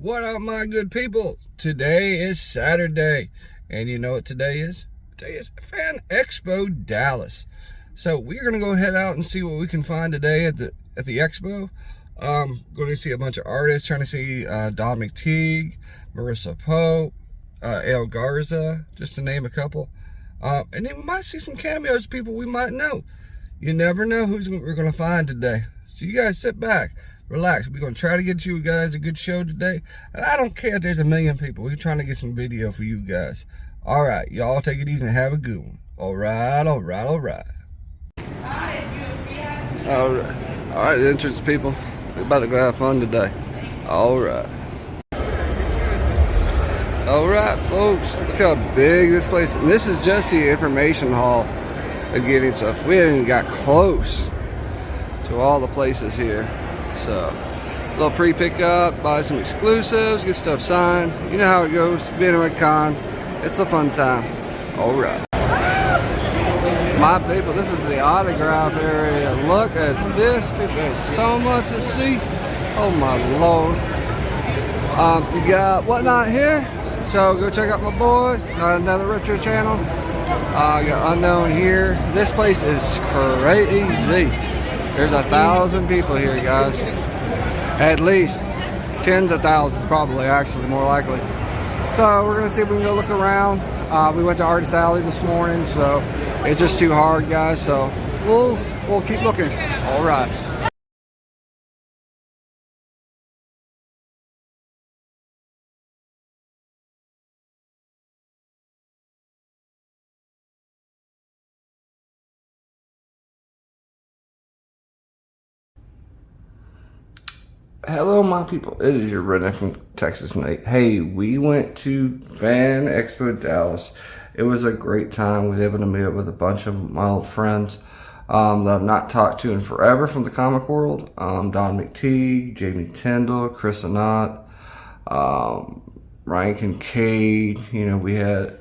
What up, my good people? Today is Saturday, and you know what today is? Today is Fan Expo Dallas. So we're gonna go head out and see what we can find today at the expo. Going to see a bunch of artists. Trying to see Don McTeague, Marissa Poe, El Garza, just to name a couple. And then we might see some cameos, people we might know. You never know who's we're gonna find today. So you guys sit back, relax. We're gonna try to get you guys a good show today. And I don't care if there's a million people. We're trying to get some video for you guys. All right, y'all take it easy and have a good one. All right, all right, all right. All right, entrance people. We're about to go have fun today. All right. All right, folks. Look how big this place is. And this is just the information hall of getting stuff. We haven't even got close to all the places here. So, a little pre-pickup, buy some exclusives, get stuff signed. You know how it goes. Being a con, it's a fun time. All right. My people, this is the autograph area. Look at this, people. There's so much to see. Oh my Lord. You got Whatnot here. So go check out my boy. Got another retro channel. Got Unknown here. This place is crazy. There's 1,000 people here, guys. At least tens of thousands, probably, actually, more likely. So we're gonna see if we can go look around. We went to Artist Alley this morning, so it's just too hard, guys. So we'll keep looking. All right. Hello, my people. It is your redneck from Texas, Nate. Hey, we went to Fan Expo Dallas. It was a great time. We was able to meet up with a bunch of my old friends that I've not talked to in forever from the comic world. Don McTeague, Jamie Tyndall, Chris Anat, Ryan Kincaid. You know, we had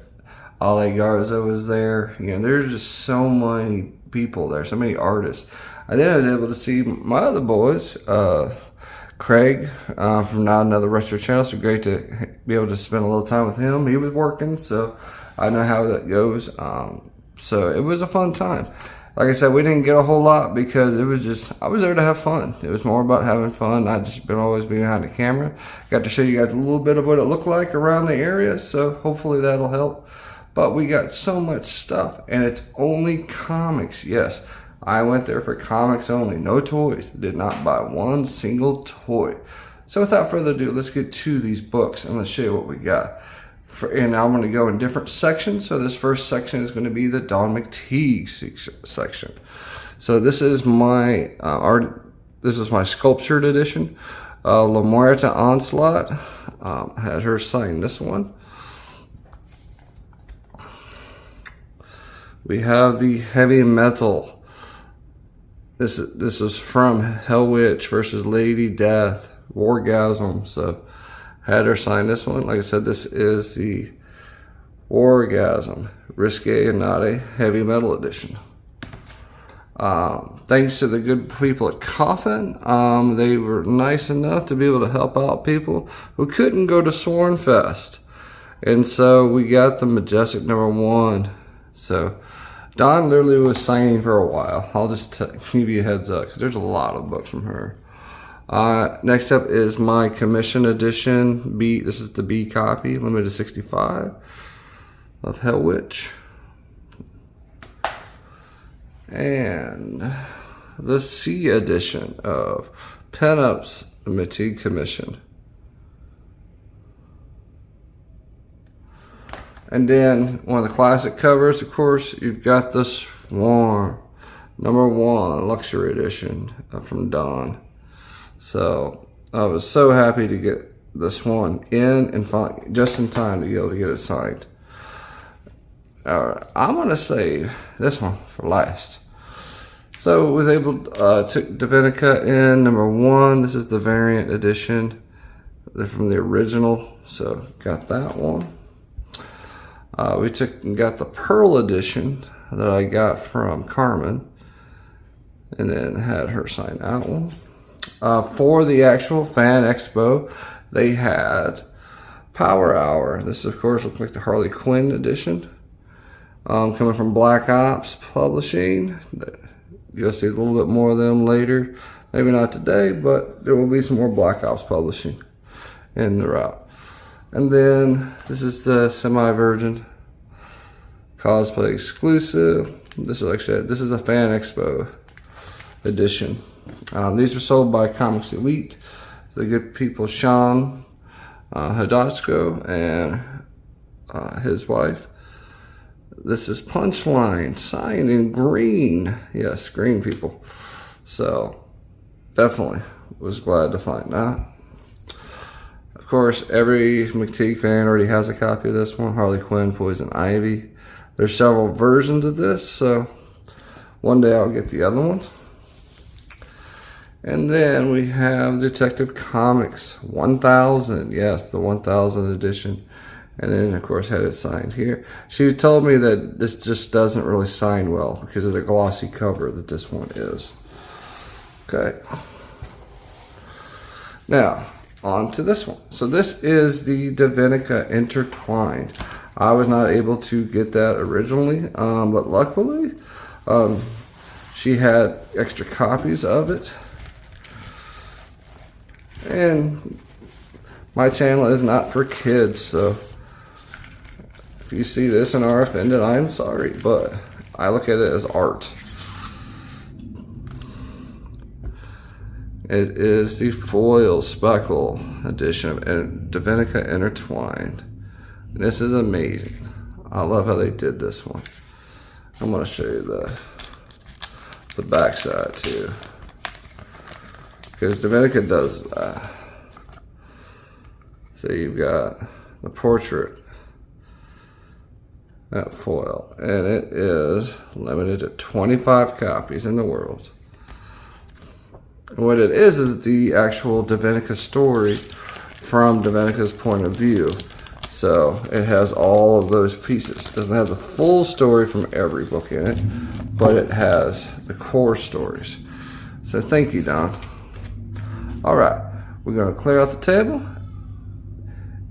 Ale Garza was there. You know, there's just so many people there, so many artists. And then I was able to see my other boys, Craig from Not Another Retro Channel. So great to be able to spend a little time with him. He was working, so I know how that goes. So it was a fun time. Like I said, we didn't get a whole lot because it was just, I was there to have fun. It was more about having fun. I just always been behind the camera. Got to show you guys a little bit of what it looked like around the area. So hopefully that'll help. But we got so much stuff, and it's only comics. Yes, I went there for comics only, no toys. Did not buy one single toy. So without further ado, let's get to these books and let's show you what we got. And I'm going to go in different sections. So this first section is going to be the Don McTeague section. So this is my this is my sculptured edition. La Muerta Onslaught had her sign this one. We have the heavy metal. This is from Hell Witch versus Lady Death, Wargasm. So had her sign this one. Like I said, this is the Wargasm, Risque and Nade Heavy Metal Edition. Thanks to the good people at Coffin. They were nice enough to be able to help out people who couldn't go to Sworn Fest. And so we got the Majestic #1. So Don literally was signing for a while. I'll just give you a heads up because there's a lot of books from her. Next up is my commission edition B. This is the B copy, limited to 65 of Hell Witch, and the C edition of Pen-Up's McTeague Commission. And then one of the classic covers, of course, you've got the Swarm #1 Luxury Edition from Don. So I was so happy to get this one in and just in time to be able to get it signed. All right, I'm gonna save this one for last. So was able took Davinica in #1. This is the variant edition. They're from the original, so got that one. We got the Pearl edition that I got from Carmen, and then had her sign that one. for the actual Fan Expo, they had Power Hour. This, of course, looks like the Harley Quinn edition. Coming from Black Ops Publishing. You'll see a little bit more of them later. Maybe not today, but there will be some more Black Ops Publishing in the route. And then this is the Semi-Virgin cosplay exclusive. This is, like I said, this is a Fan Expo edition. These are sold by Comics Elite. It's the good people Sean Hidalgo and his wife. This is Punchline, signed in green. Yes, green people. So, definitely was glad to find that. Of course, every McTeague fan already has a copy of this one. Harley Quinn, Poison Ivy. There's several versions of this, so one day I'll get the other ones. And then we have Detective Comics 1000. Yes, the 1000 edition. And then, of course, had it signed here. She told me that this just doesn't really sign well because of the glossy cover that this one is. Okay. Now, on to this one. So this is the Divinica Intertwined. I was not able to get that originally, but luckily, she had extra copies of it. And my channel is not for kids, so if you see this and are offended, I am sorry, but I look at it as art. It is the foil speckle edition of Divinica Intertwined. And this is amazing. I love how they did this one. I'm going to show you the back side too, because Divinica does that. So you've got the portrait, that foil, and it is limited to 25 copies in the world. And what it is the actual Divinica story from Divinica's point of view. So it has all of those pieces. It doesn't have the full story from every book in it, but it has the core stories. So thank you, Don. All right, we're gonna clear out the table.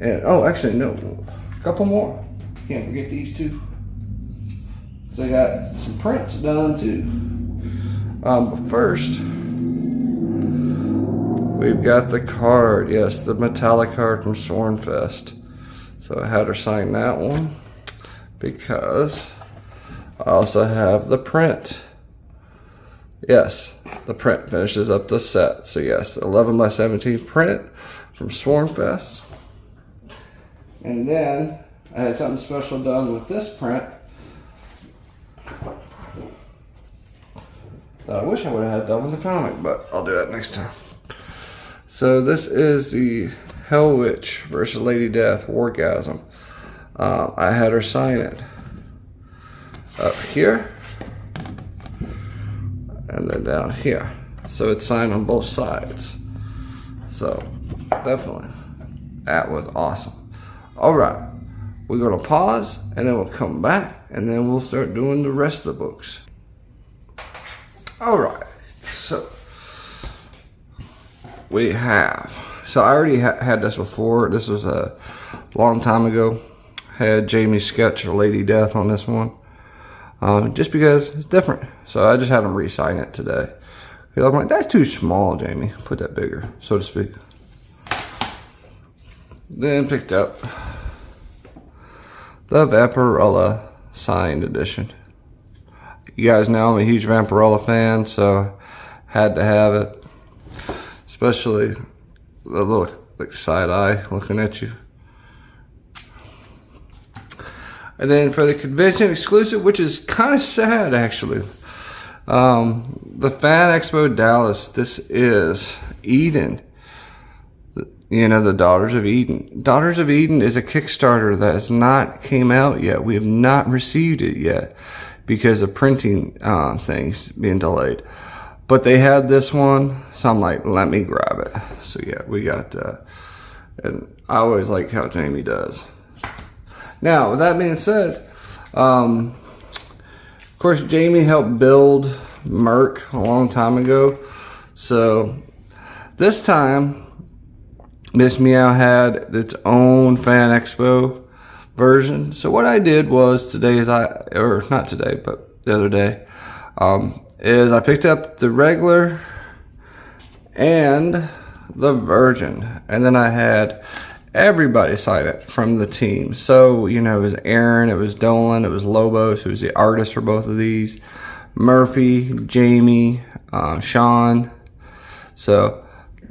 And, oh, actually, no, a couple more. Can't forget these two. So I got some prints done too. But first, we've got the card. Yes, the metallic card from Swornfest. So I had her sign that one because I also have the print. Yes, the print finishes up the set. So yes, 11 by 17 print from Swornfest. And then I had something special done with this print that I wish I would have had done with the comic, but I'll do that next time. So this is the Hell Witch versus Lady Death Wargasm. I had her sign it up here and then down here. So it's signed on both sides. So definitely, that was awesome. All right, we're gonna pause and then we'll come back and then we'll start doing the rest of the books. All right, so we have, so I already had this before. This was a long time ago. Had Jamie's sketch of Lady Death on this one. Just because it's different. So I just had him re-sign it today. I'm like, that's too small, Jamie. Put that bigger, so to speak. Then picked up the Vampirella signed edition. You guys know I'm a huge Vampirella fan, so had to have it. Especially the little like side eye looking at you. And then for the convention exclusive, which is kind of sad actually, the Fan Expo Dallas, this is Eden. You know, the Daughters of Eden. Daughters of Eden is a Kickstarter that has not came out yet. We have not received it yet because of printing things being delayed. But they had this one, so I'm like, let me grab it. So yeah, we got that. And I always like how Jamie does. Now, with that being said, of course, Jamie helped build Merc a long time ago. So this time, Miss Meow had its own Fan Expo version. So what I did was the other day, is I picked up the regular and the Virgin, and then I had everybody sign it from the team. So, you know, it was Aaron, it was Dolan, it was Lobos, who was the artist for both of these, Murphy, Jamie, Sean. So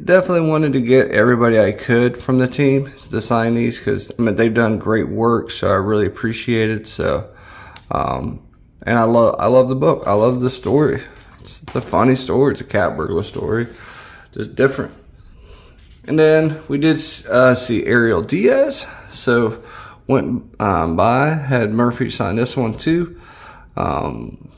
definitely wanted to get everybody I could from the team to sign these, because I mean, they've done great work, so I really appreciate it. So and I love the book. I love the story. It's a funny story. It's a cat burglar story, just different. And then we did see Ariel Diaz, so went by, had Murphy sign this one too. And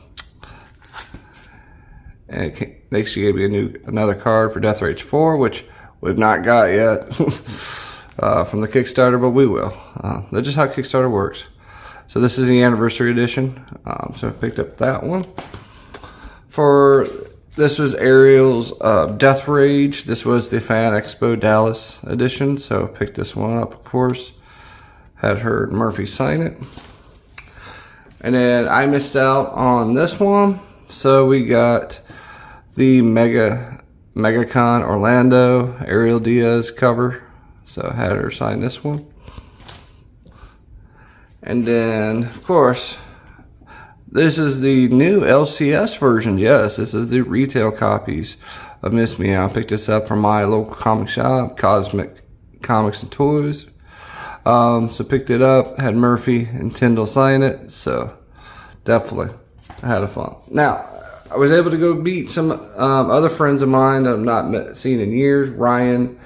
she gave me another card for Death Rage 4, which we've not got yet from the Kickstarter, but we will. That's just how Kickstarter works. So this is the anniversary edition. So I picked up that one. This was Ariel's Death Rage. This was the Fan Expo Dallas edition. So I picked this one up, of course. Had her Murphy sign it. And then I missed out on this one. So we got the MegaCon Orlando Ariel Diaz cover. So I had her sign this one. And then, of course, this is the new LCS version. Yes, this is the retail copies of Miss Meow. I picked this up from my local comic shop, Cosmic Comics and Toys. So picked it up, had Murphy and Tyndall sign it. So definitely had a fun. Now, I was able to go meet some other friends of mine that I've not seen in years. Ryan,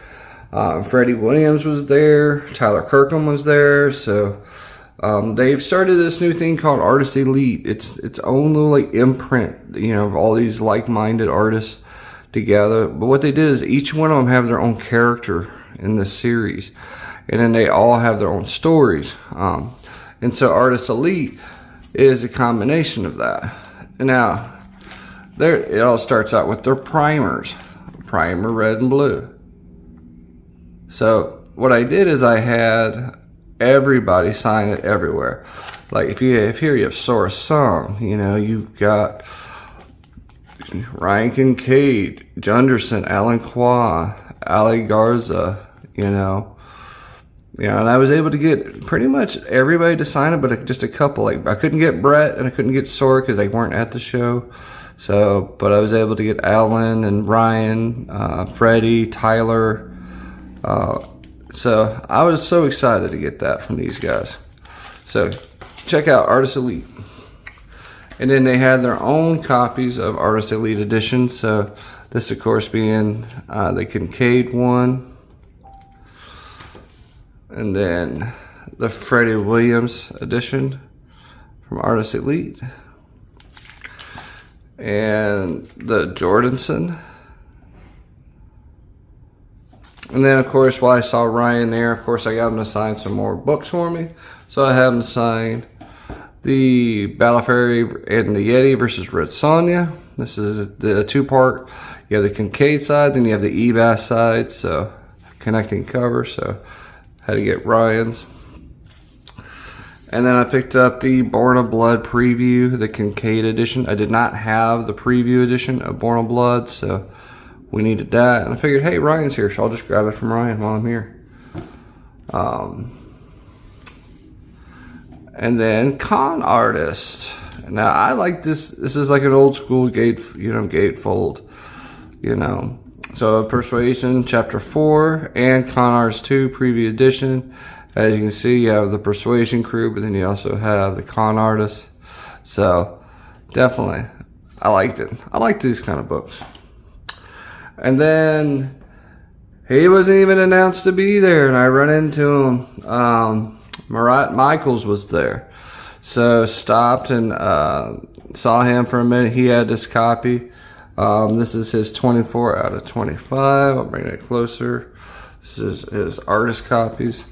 Freddie Williams was there. Tyler Kirkham was there. So they've started this new thing called Artist Elite. It's its own little like imprint, you know, of all these like-minded artists together. But what they did is each one of them have their own character in this series, and then they all have their own stories. And so Artist Elite is a combination of that. And now, it all starts out with their primers. Primer red and blue. So what I did is I had everybody sign it everywhere. Like if here you have Sora Song, you know, you've got Ryan Kincaid, Junderson, Alan Qua, Ali Garza, you know, and I was able to get pretty much everybody to sign it, but just a couple. Like I couldn't get Brett and I couldn't get Sora because they weren't at the show. So, but I was able to get Alan and Ryan, Freddie, Tyler. So I was so excited to get that from these guys. So check out Artist Elite. And then they had their own copies of Artist Elite Edition. So this, of course, being the Kincaid one. And then the Freddie Williams edition from Artist Elite. And the Jordanson. And then, of course, while I saw Ryan there, of course, I got him to sign some more books for me. So I had him sign the Battle Fairy and the Yeti versus Red Sonja. This is the two-part. You have the Kincaid side, then you have the Ebass side. So connecting cover. So had to get Ryan's. And then I picked up the Born of Blood preview, the Kincaid edition. I did not have the preview edition of Born of Blood, so we needed that. And I figured, hey, Ryan's here, so I'll just grab it from Ryan while I'm here. And then Con Artist. Now, I like this. This is like an old school gatefold, you know. So Persuasion Chapter 4 and Con Artist 2 preview edition. As you can see, you have the Persuasion crew, but then you also have the Con Artist. So definitely, I liked it. I like these kind of books. And then he wasn't even announced to be there, and I run into him. Marat Michaels was there. So stopped and saw him for a minute. He had this copy. This is his 24 out of 25. I'll bring it closer. This is his artist copies.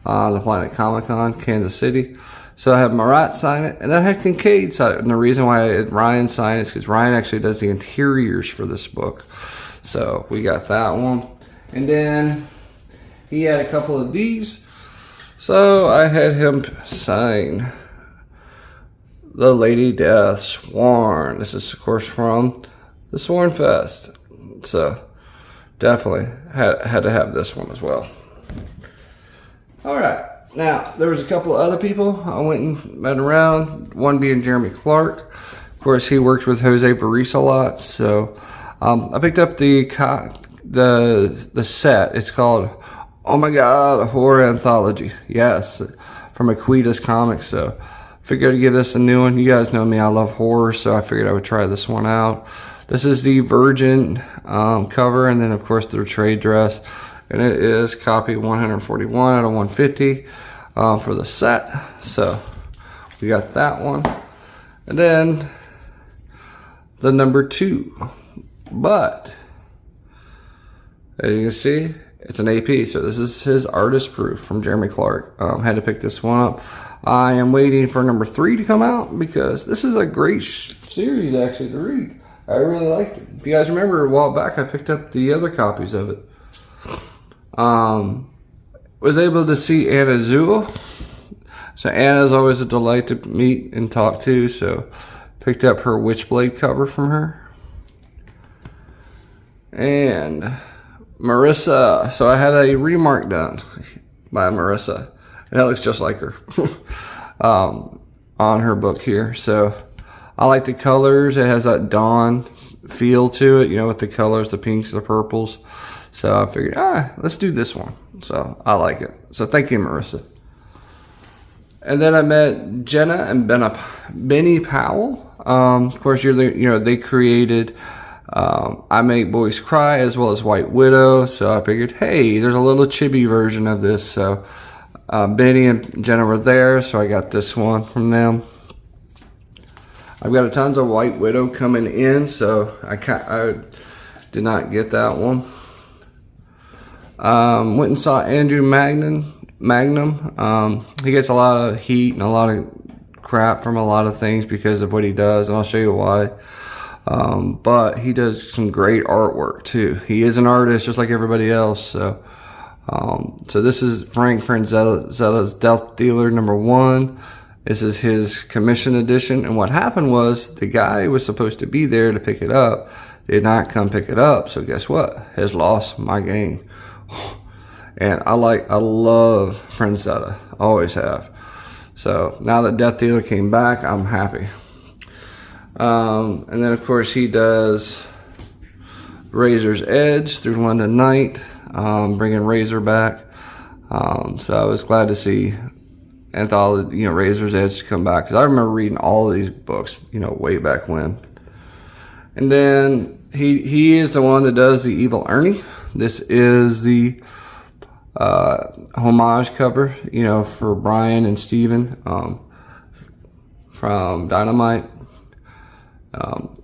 The Planet Comic Con, Kansas City. So I have Marat sign it, and then I had Kincaid sign it. And the reason why Ryan signed it is because Ryan actually does the interiors for this book. So we got that one. And then he had a couple of these. So I had him sign the Lady Death Sworn. This is, of course, from the Sworn Fest. So definitely had to have this one as well. All right. Now, there was a couple of other people I went and met around. One being Jeremy Clark. Of course, he worked with Jose Baris a lot. So I picked up the set. It's called Oh My God, a Horror Anthology. Yes, from Aquitas Comics. So figured to give this a new one. You guys know me, I love horror, so I figured I would try this one out. This is the Virgin cover, and then of course the trade dress. And it is copy 141 out of 150 for the set. So we got that one. And then the number 2. But as you can see, it's an AP. So this is his artist proof from Jeremy Clark. Had to pick this one up. I am waiting for number 3 to come out because this is a great series actually to read. I really liked it. If you guys remember, a while back I picked up the other copies of it. Was able to see Anna Zul. So Anna's always a delight to meet and talk to. So picked up her Witchblade cover from her. And Marissa. So I had a remark done by Marissa. And that looks just like her on her book here. So I like the colors. It has that dawn feel to it, you know, with the colors, the pinks, the purples. So I figured, let's do this one. So I like it. So thank you, Marissa. And then I met Jenna and Benny Powell. Of course, they created I Make Boys Cry as well as White Widow. So I figured, hey, there's a little chibi version of this. So Benny and Jenna were there, so I got this one from them. I've got a tons of White Widow coming in, so I did not get that one. Went and saw Andrew Magnum. He gets a lot of heat and a lot of crap from a lot of things because of what he does, and I'll show you why. But he does some great artwork too. He is an artist just like everybody else. So this is Frank Franzella's Death Dealer #1. This is his commission edition. And what happened was the guy who was supposed to be there to pick it up did not come pick it up. So guess what? Has lost my game. And I love Franzetta. Always have. So now that Death Dealer came back, I'm happy. And then of course he does Razor's Edge through London Night, bringing Razor back. So I was glad to see anthology, Razor's Edge to come back, because I remember reading all of these books, way back when. And then he is the one that does the Evil Ernie. This is the homage cover, for Brian and Steven from Dynamite.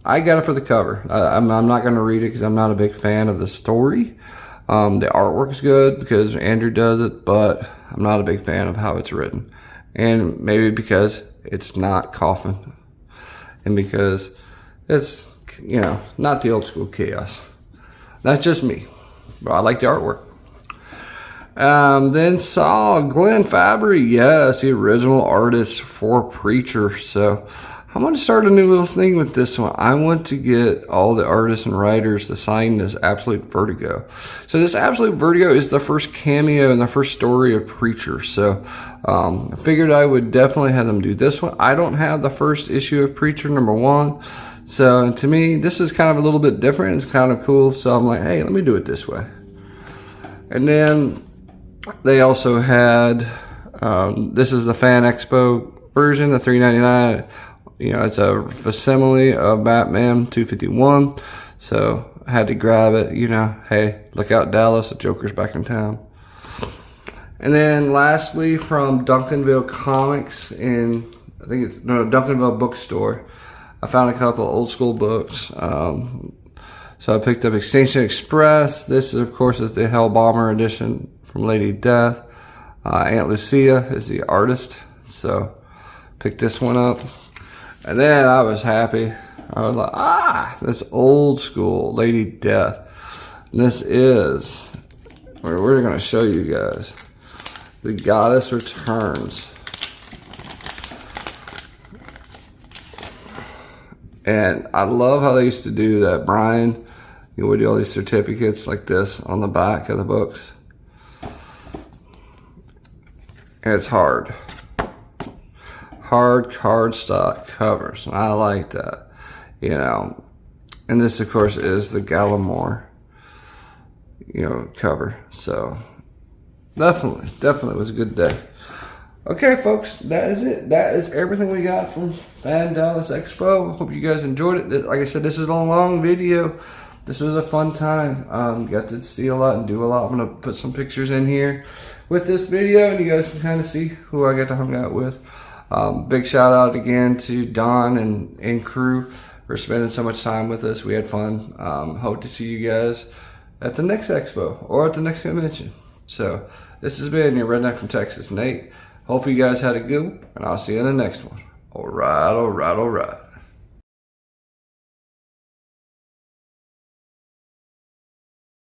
I got it for the cover. I'm not going to read it because I'm not a big fan of the story. The artwork's good because Andrew does it, but I'm not a big fan of how it's written. And maybe because it's not Coffin. And because it's, not the old school chaos. That's just me. But I like the artwork. Then saw Glenn Fabry. Yes, the original artist for Preacher. So I'm going to start a new little thing with this one. I want to get all the artists and writers to sign this Absolute Vertigo. So this Absolute Vertigo is the first cameo and the first story of Preacher. So I figured I would definitely have them do this one. I don't have the first issue of Preacher #1. So to me, this is kind of a little bit different. It's kind of cool. So I'm like, hey, let me do it this way. And then they also had, this is the Fan Expo version, the $3.99. It's a facsimile of Batman 251. So I had to grab it, hey, look out Dallas, the Joker's back in town. And then lastly, from Duncanville Comics Duncanville Bookstore, I found a couple of old school books. So I picked up Extinction Express. This, of course, is the Hellbomber edition from Lady Death. Aunt Lucia is the artist. So picked this one up. And then I was happy. I was like, this old school Lady Death. This is, we're going to show you guys, The Goddess Returns. And I love how they used to do that. Brian, you would do all these certificates like this on the back of the books. And it's hard. Hard cardstock covers. And I like that. You know. And this, of course, is the Gallimore, you know, cover. So, definitely was a good day. Okay, folks, that is it. That is everything we got from Fan Dallas Expo. Hope you guys enjoyed it. Like I said, this is a long video. This was a fun time. Got to see a lot and do a lot. I'm going to put some pictures in here with this video, and you guys can kind of see who I got to hang out with. Big shout out again to Don and crew for spending so much time with us. We had fun. Hope to see you guys at the next Expo or at the next convention. So, this has been your Redneck from Texas, Nate. Hopefully you guys had a good one, and I'll see you in the next one. All right.